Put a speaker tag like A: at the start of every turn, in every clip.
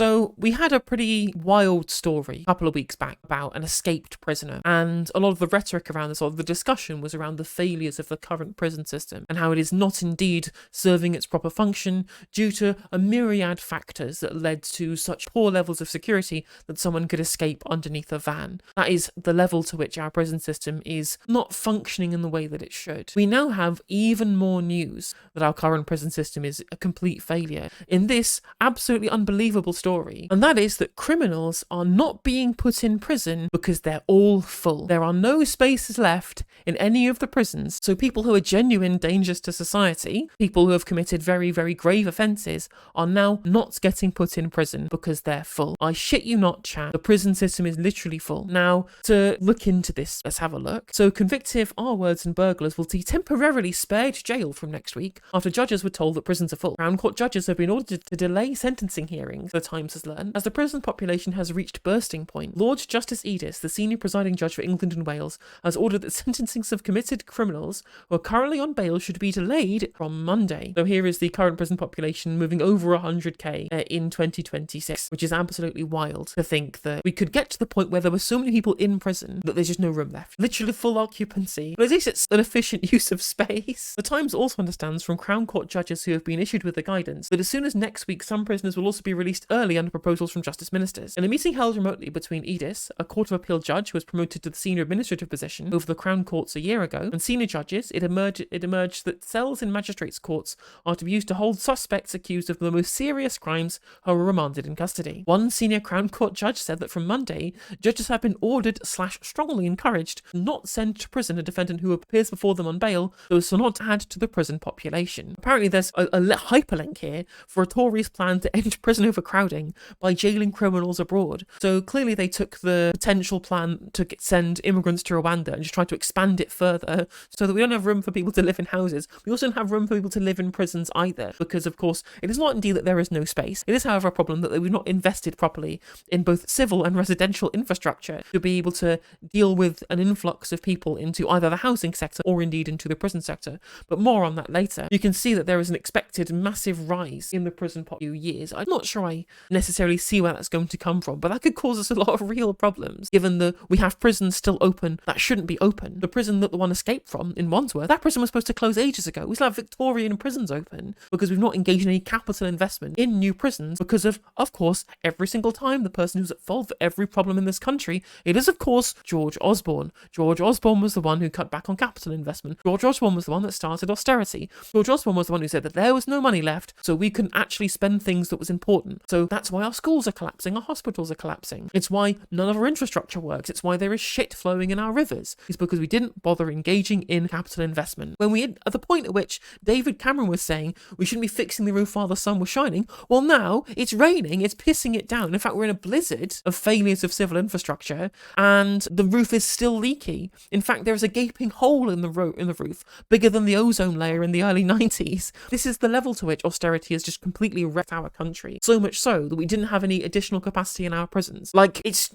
A: So we had a pretty wild story a couple of weeks back about an escaped prisoner, and a lot of the rhetoric around this, or the discussion, was around the failures of the current prison system and how it is not indeed serving its proper function due to a myriad factors that led to such poor levels of security that someone could escape underneath a van. That is the level to which our prison system is not functioning in the way that it should. We now have even more news that our current prison system is a complete failure in this absolutely unbelievable story, and that is that criminals are not being put in prison because they're all full. There are no spaces left in any of the prisons, so people who are genuine dangers to society, people who have committed very, very grave offences, are now not getting put in prison because they're full. I shit you not, chat. The prison system is literally full. Now, to look into this, let's have a look. So convicted R-words and burglars will be temporarily spared jail from next week after judges were told that prisons are full. Crown Court judges have been ordered to delay sentencing hearings, the Times has learned, as the prison population has reached bursting point. Lord Justice Edis, the senior presiding judge for England and Wales, has ordered that sentencings of committed criminals who are currently on bail should be delayed from Monday. So here is the current prison population moving over 100k in 2026, which is absolutely wild to think that we could get to the point where there were so many people in prison that there's just no room left. Literally full occupancy. But at least it's an efficient use of space. The Times also understands from Crown Court judges who have been issued with the guidance that as soon as next week, some prisoners will also be released early under proposals from justice ministers. In a meeting held remotely between Edis, a Court of Appeal judge who was promoted to the senior administrative position over the Crown Courts a year ago, and senior judges, it emerged that cells in magistrates' courts are to be used to hold suspects accused of the most serious crimes who are remanded in custody. One senior Crown Court judge said that from Monday, judges have been ordered/strongly encouraged not send to prison a defendant who appears before them on bail so as to not add to the prison population. Apparently there's a hyperlink here for a Tory's plan to end prison overcrowding by jailing criminals abroad. So clearly they took the potential plan to send immigrants to Rwanda and just try to expand it further so that we don't have room for people to live in houses. We also don't have room for people to live in prisons either, because of course it is not indeed that there is no space. It is, however, a problem that we've not invested properly in both civil and residential infrastructure to be able to deal with an influx of people into either the housing sector or indeed into the prison sector. But more on that later. You can see that there is an expected massive rise in the prison pot few years. I'm not sure I necessarily see where that's going to come from, but that could cause us a lot of real problems, given that we have prisons still open that shouldn't be open. The prison that the one escaped from in Wandsworth, that prison was supposed to close ages ago. We still have Victorian prisons open because we've not engaged in any capital investment in new prisons because of course, every single time the person who's at fault for every problem in this country, it is of course George Osborne. George Osborne was the one who cut back on capital investment. George Osborne was the one that started austerity. George Osborne was the one who said that there was no money left, so we couldn't actually spend things that was important. So that's why our schools are collapsing, our hospitals are collapsing. It's why none of our infrastructure works. It's why there is shit flowing in our rivers. It's because we didn't bother engaging in capital investment. When we, at the point at which David Cameron was saying we shouldn't be fixing the roof while the sun was shining, well now it's raining, it's pissing it down. In fact, we're in a blizzard of failures of civil infrastructure and the roof is still leaky. In fact, there is a gaping hole in the roof bigger than the ozone layer in the early 90s. This is the level to which austerity has just completely wrecked our country. So much so that we didn't have any additional capacity in our prisons. Like, it's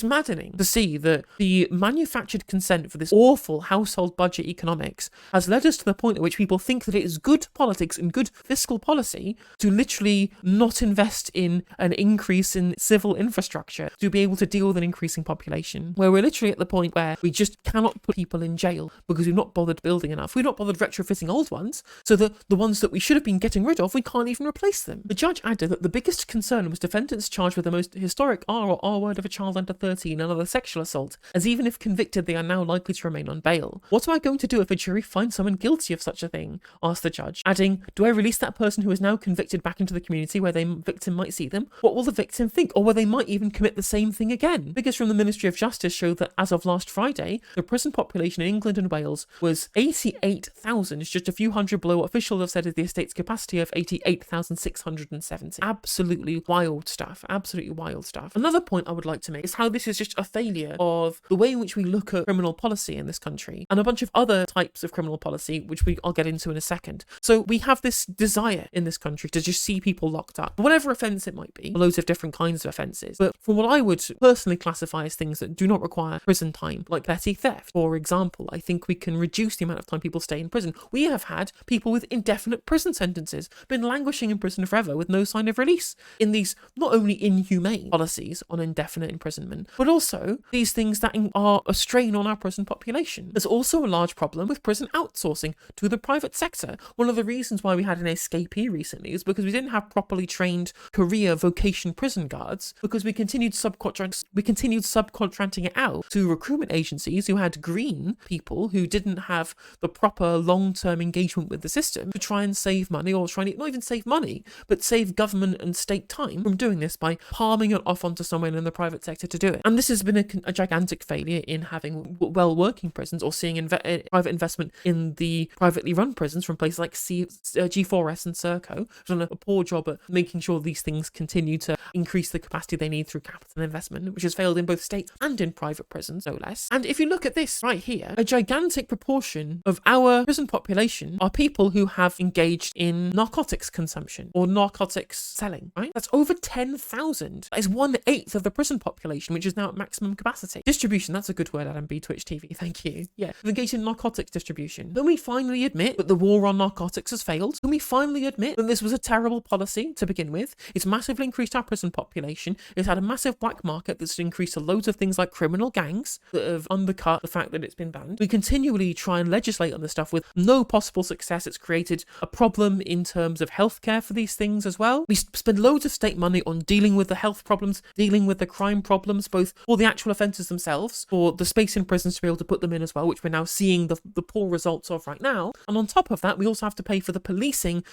A: maddening to see that the manufactured consent for this awful household budget economics has led us to the point at which people think that it is good politics and good fiscal policy to literally not invest in an increase in civil infrastructure to be able to deal with an increasing population, where we're literally at the point where we just cannot put people in jail because we've not bothered building enough. We've not bothered retrofitting old ones, so that the ones that we should have been getting rid of, we can't even replace them. The judge added that the biggest concern was defendants charged with the most historic R-word of a child under 13 and other sexual assault, as even if convicted, they are now likely to remain on bail. What am I going to do if a jury finds someone guilty of such a thing? Asked the judge, adding, do I release that person who is now convicted back into the community where the victim might see them? What will the victim think? Or where they might even commit the same thing again? Figures from the Ministry of Justice show that as of last Friday, the prison population in England and Wales was 88,000, just a few hundred below what officials have said is the estate's capacity of 88,670. Absolutely wild stuff. Absolutely wild stuff. Another point I would like to make is how this is just a failure of the way in which we look at criminal policy in this country and a bunch of other types of criminal policy, which I'll get into in a second. So we have this desire in this country to just see people locked up, whatever offence it might be, loads of different kinds of offences. But from what I would personally classify as things that do not require prison time, like petty theft, for example, I think we can reduce the amount of time people stay in prison. We have had people with indefinite prison sentences been languishing in prison forever with no sign of release in these not only inhumane policies on indefinite imprisonment, but also these things that are a strain on our prison population. There's also a large problem with prison outsourcing to the private sector. One of the reasons why we had an escapee recently is because we didn't have properly trained career vocation prison guards, because we continued subcontracting it out to recruitment agencies who had green people who didn't have the proper long-term engagement with the system to try and save money, or trying to not even save money, but save government and state time from doing this by palming it off onto someone in the private sector to do it. And this has been a gigantic failure in having well-working prisons, or seeing private investment in the privately run prisons from places like G4S and Serco, who've done a poor job at making sure these things continue to increase the capacity they need through capital investment, which has failed in both state and in private prisons, no less. And if you look at this right here, a gigantic proportion of our prison population are people who have engaged in narcotics consumption or narcotics selling, right? That's over 10,000. That is 1/8 of the prison population, which is now at maximum capacity. Distribution, that's a good word, Adam B. Twitch TV, thank you. Yeah, engaged in narcotics distribution. Can we finally admit that the war on narcotics has failed? Can we finally admit that this was a terrible policy to begin with? It's massively increased our prison population. It's had a massive black market that's increased to loads of things like criminal gangs that have undercut the fact that it's been banned. We continually try and legislate on this stuff with no possible success. It's created a problem in terms of healthcare for these things as well. We spend loads of state money on dealing with the health problems, dealing with the crime problems, both for the actual offences themselves, for the space in prisons to be able to put them in as well, which we're now seeing the poor results of right now. And on top of that, we also have to pay for the policing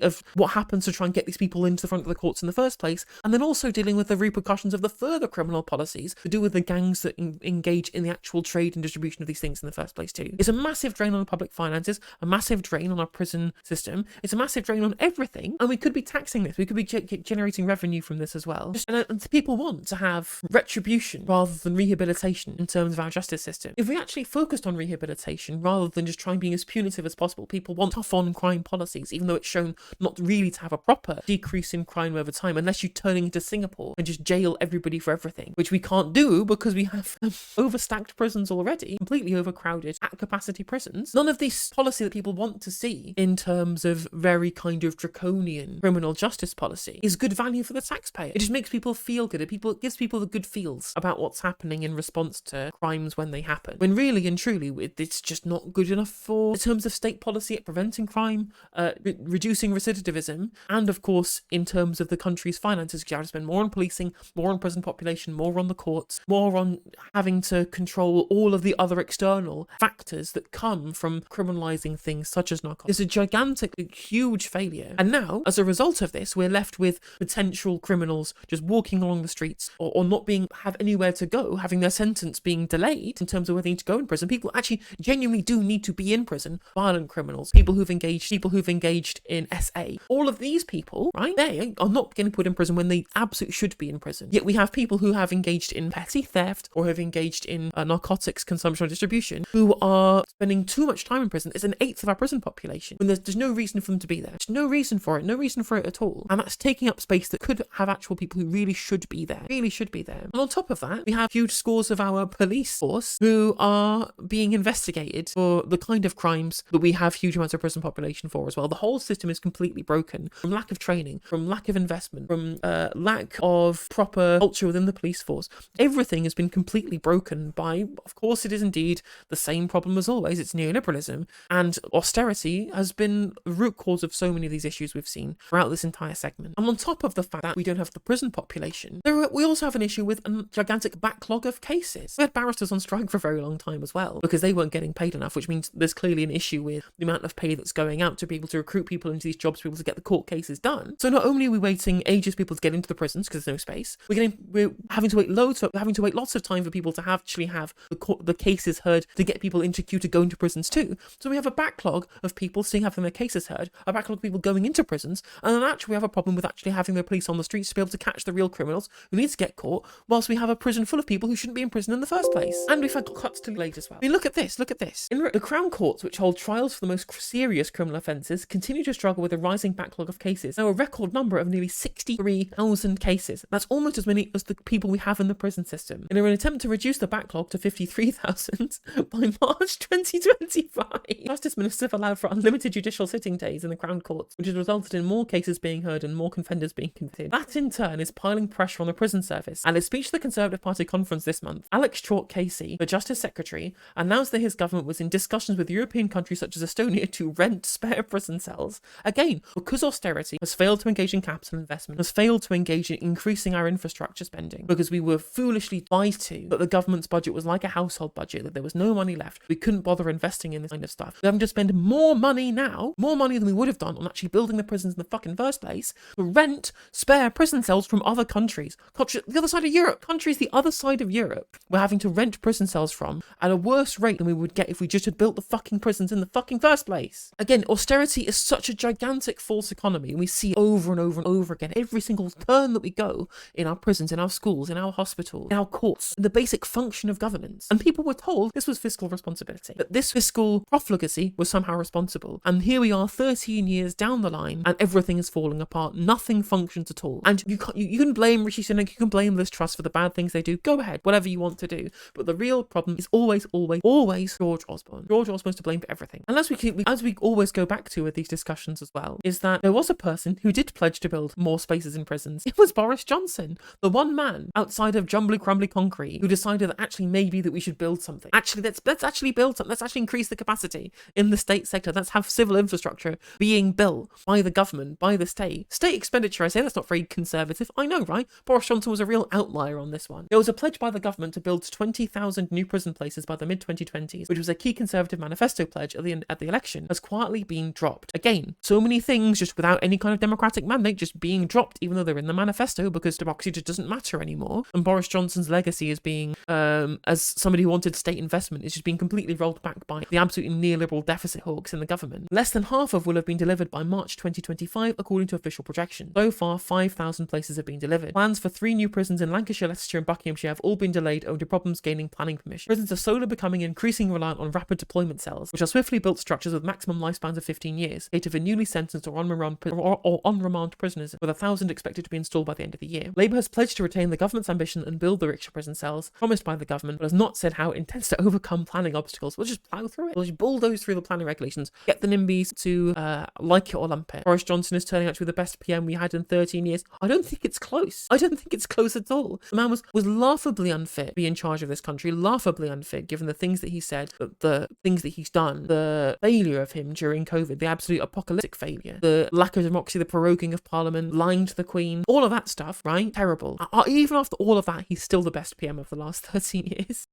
A: of what happens to try and get these people into the front of the courts in the first place, and then also dealing with the repercussions of the further criminal policies to do with the gangs that engage in the actual trade and distribution of these things in the first place too. It's a massive drain on the public finances, a massive drain on our prison system. It's a massive drain on everything, and we could be taxing this. We could be generating revenue from this as well. And people want to have retribution rather than rehabilitation in terms of our justice system. If we actually focused on rehabilitation rather than just trying being as punitive as possible, people want tough on crime policies, even though it's shown not really to have a proper decrease in crime over time, unless you turn into Singapore and just jail everybody for everything, which we can't do because we have overstacked prisons already, completely overcrowded at capacity prisons. None of this policy that people want to see in terms of very kind of draconian criminal justice policy is good value for the taxpayer. It just makes people feel good. It gives people the good feels about what's happening in response to crimes when they happen, when really and truly it's just not good enough for in terms of state policy at preventing crime, reducing recidivism, and of course in terms of the country's finances, because you have to spend more on policing, more on prison population, more on the courts, more on having to control all of the other external factors that come from criminalizing things such as narcotics. It's a gigantic, huge failure. And now, as a result of this, we're left with potential criminals just walking along the streets or not have anywhere to go, having their sentence being delayed in terms of whether they need to go in prison. People actually genuinely do need to be in prison. Violent criminals, people who've engaged in SA. All of these people, right, they are not getting put in prison when they absolutely should be in prison. Yet we have people who have engaged in petty theft or have engaged in narcotics consumption or distribution who are spending too much time in prison. It's 1/8 of our prison population when there's no reason for them to be there. There's no reason for it at all. And that's taking up space that could have actual people who really should be there. And on top of that, we have huge scores of our police force who are being investigated for the kind of crimes that we have huge amounts of prison population for as well. The whole system is completely broken from lack of training, from lack of investment, from lack of proper culture within the police force. Everything has been completely broken by, of course, it is indeed the same problem as always. It's neoliberalism, and austerity has been the root cause of so many of these issues we've seen throughout this entire segment. And on top of the fact that we don't have the prison population, we also have an issue with a gigantic backlog of cases. We had barristers on strike for a very long time as well because they weren't getting paid enough, which means there's clearly an issue with the amount of pay that's going out to be able to recruit people into these jobs, to be able to get the court cases done. So not only are we waiting ages for people to get into the prisons because there's no space, we're having to wait lots of time for people to actually have the cases heard to get people into queue to go into prisons too. So we have a backlog of people still having their cases heard, a backlog of people going into prisons, and then actually we have a problem with actually having the police on the streets to be able to catch the real criminals who need to get caught, whilst we have a prison full of people who shouldn't be in prison in the first place. And we've had cuts to late as well. I mean, look at this. In the Crown Courts, which hold trials for the most serious criminal offences, continue to struggle with a rising backlog of cases. Now, a record number of nearly 63,000 cases. That's almost as many as the people we have in the prison system. In an attempt to reduce the backlog to 53,000 by March 2025, Justice Ministers have allowed for unlimited judicial sitting days in the Crown Courts, which has resulted in more cases being heard fired and more offenders being convicted. That in turn is piling pressure on the prison service. At his speech to the Conservative Party conference this month, Alex Chalk Casey, the Justice Secretary, announced that his government was in discussions with European countries such as Estonia to rent spare prison cells. Again, because austerity has failed to engage in capital investment, has failed to engage in increasing our infrastructure spending, because we were foolishly lied to that the government's budget was like a household budget, that there was no money left, we couldn't bother investing in this kind of stuff. We're having to spend more money now, more money than we would have done on actually building the prisons in the fucking first place, to rent spare prison cells from other countries. The other side of Europe. Countries the other side of Europe we're having to rent prison cells from at a worse rate than we would get if we just had built the fucking prisons in the fucking first place. Again, austerity is such a gigantic false economy, and we see over and over and over again every single turn that we go in our prisons, in our schools, in our hospitals, in our courts, in the basic function of governance. And people were told this was fiscal responsibility, that this fiscal profligacy was somehow responsible. And here we are 13 years down the line and everything is falling apart. Nothing functions at all. And you can blame Rishi Sunak, you can blame Liz Truss for the bad things they do. Go ahead, whatever you want to do. But the real problem is always George Osborne. George Osborne's to blame for everything. And as we always go back to with these discussions as well, is that there was a person who did pledge to build more spaces in prisons. It was Boris Johnson, the one man outside of jumbly crumbly concrete who decided that actually maybe that we should build something. Actually, let's actually build something. Let's actually increase the capacity in the state sector. Let's have civil infrastructure being built by the government, by the state. State expenditure, I say that's not very conservative. I know, right? Boris Johnson was a real outlier on this one. There was a pledge by the government to build 20,000 new prison places by the mid-2020s, which was a key Conservative manifesto pledge at the election, has quietly been dropped. Again, so many things just without any kind of democratic mandate just being dropped, even though they're in the manifesto, because democracy just doesn't matter anymore. And Boris Johnson's legacy as being, as somebody who wanted state investment, is just being completely rolled back by the absolutely neoliberal deficit hawks in the government. Less than half of will have been delivered by March 2025, according to official projections. So far, 5,000 places have been delivered. Plans for 3 new prisons in Lancashire, Leicestershire and Buckinghamshire have all been delayed owing to problems gaining planning permission. Prisons are slowly becoming increasingly reliant on rapid deployment cells, which are swiftly built structures with maximum lifespans of 15 years, cater for newly sentenced or on-remand prisoners, with 1,000 expected to be installed by the end of the year. Labour has pledged to retain the government's ambition and build the extra prison cells promised by the government, but has not said how it intends to overcome planning obstacles. We'll just plough through it. We'll just bulldoze through the planning regulations, get the NIMBYs to like it or lump it. Boris Johnson is turning out to be the best PM we had in 13 years. I don't think it's close. I don't think it's close at all. The man was laughably unfit to be in charge of this country, laughably unfit given the things that he said, the things that he's done, the failure of him during COVID, the absolute apocalyptic failure, the lack of democracy, the proroguing of Parliament, lying to the Queen, all of that stuff, right? Terrible. Even after all of that, he's still the best PM of the last 13 years.